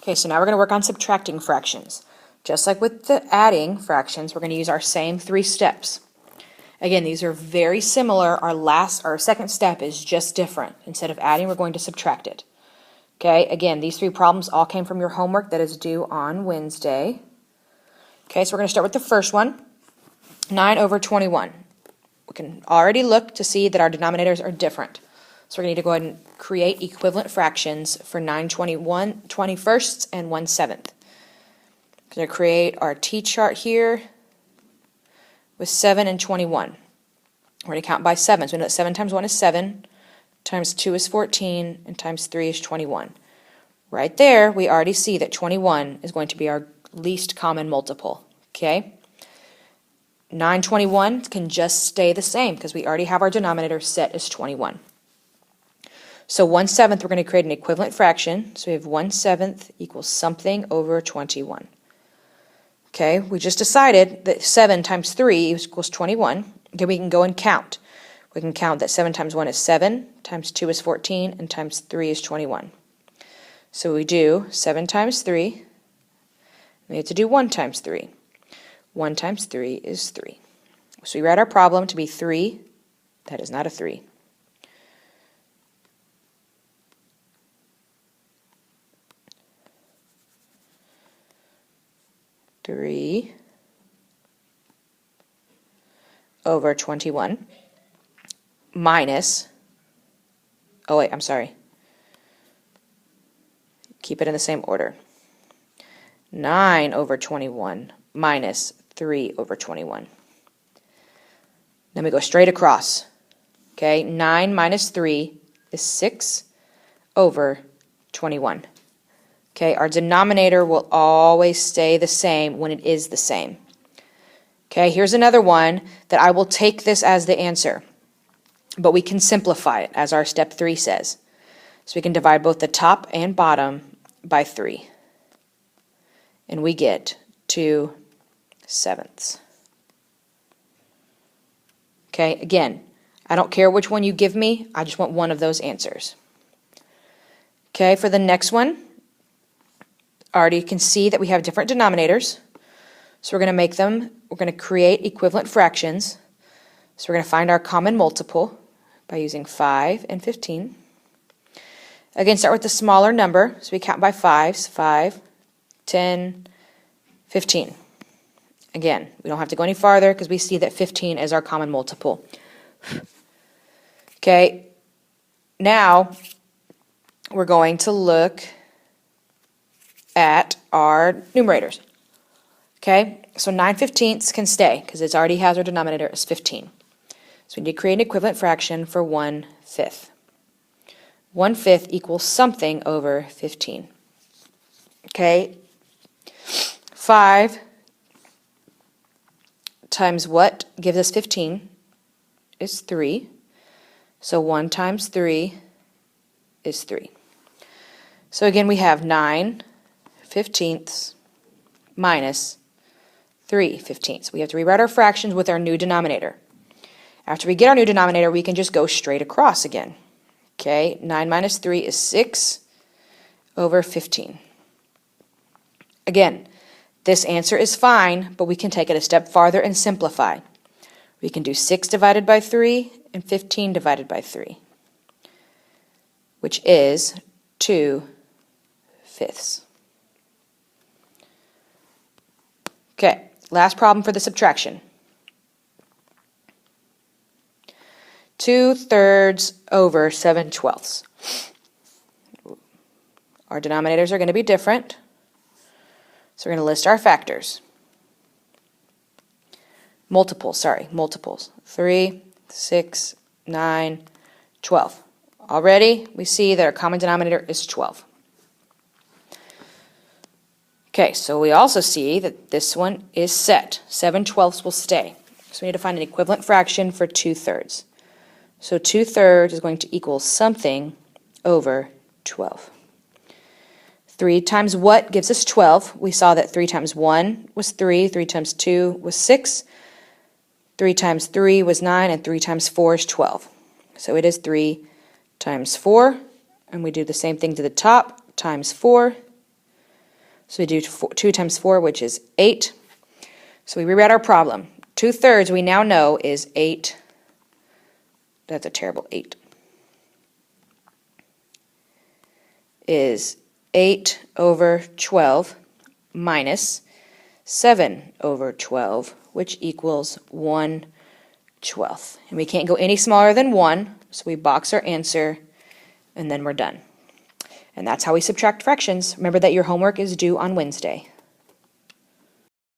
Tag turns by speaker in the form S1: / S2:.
S1: Okay, so now we're going to work on subtracting fractions. Just like with the adding fractions, we're going to use our same 3 steps. Again, these are very similar. Our second step is just different. Instead of adding, we're going to subtract it. Okay, again, these 3 problems all came from your homework that is due on Wednesday. Okay, so we're going to start with the first one, 9 over 21. We can already look to see that our denominators are different. So we're going to need to go ahead and create equivalent fractions for 9 21sts and 1/7. We're going to create our T-chart here with 7 and 21. We're going to count by 7. So we know that 7 times 1 is 7, times 2 is 14, and times 3 is 21. Right there, we already see that 21 is going to be our least common multiple. Okay? 9 21 can just stay the same because we already have our denominator set as 21. So 1/7, we're going to create an equivalent fraction. So we have 1/7 equals something over 21. Okay, we just decided that 7 times 3 equals 21. Then we can go and count. We can count that 7 times 1 is 7, times 2 is 14, and times 3 is 21. So we do 7 times 3. We have to do 1 times 3. 1 times 3 is 3. So we write our problem to be 3. That is not a 3. 3 over 21 minus, oh wait, I'm sorry. Keep it in the same order. 9 over 21 minus 3 over 21. Then we go straight across. Okay, 9 minus 3 is 6 over 21. Okay, our denominator will always stay the same when it is the same. Okay, here's another one that I will take this as the answer, but we can simplify it as our step 3 says. So we can divide both the top and bottom by 3. And we get 2/7. Okay, again, I don't care which one you give me, I just want one of those answers. Okay, for the next one, already you can see that we have different denominators. So we're going to create equivalent fractions. So we're going to find our common multiple by using 5 and 15. Again, start with the smaller number. So we count by 5s, 5, 10, 15. Again, we don't have to go any farther because we see that 15 is our common multiple. Okay, now we're going to look at our numerators. Okay, so 9/15 can stay because it already has our denominator as 15. So we need to create an equivalent fraction for 1/5. 1/5 equals something over 15. Okay, 5 times what gives us 15 is 3. So 1 times 3 is 3. So again, we have 9/15 minus 3/15. We have to rewrite our fractions with our new denominator. After we get our new denominator, we can just go straight across again. Okay, 9 minus 3 is 6 over 15. Again, this answer is fine, but we can take it a step farther and simplify. We can do 6 divided by 3 and 15 divided by 3, which is 2/5. Okay, last problem for the subtraction. 2/3 over 7/12. Our denominators are going to be different, so we're going to list our factors. Multiples. 3, 6, 9, 12. Already, we see that our common denominator is 12. Okay, so we also see that this one is set. 7/12 will stay. So we need to find an equivalent fraction for 2/3. So 2/3 is going to equal something over 12. 3 times what gives us 12? We saw that 3 times 1 was 3, 3 times 2 was 6, 3 times 3 was 9, and 3 times 4 is 12. So it is 3 times 4, and we do the same thing to the top, times 4, So we do 2 times 4, which is 8. So we rewrite our problem. 2/3 we now know is 8. That's a terrible 8. Is 8 over 12 minus 7 over 12, which equals 1/12. And we can't go any smaller than 1, so we box our answer, and then we're done. And that's how we subtract fractions. Remember that your homework is due on Wednesday.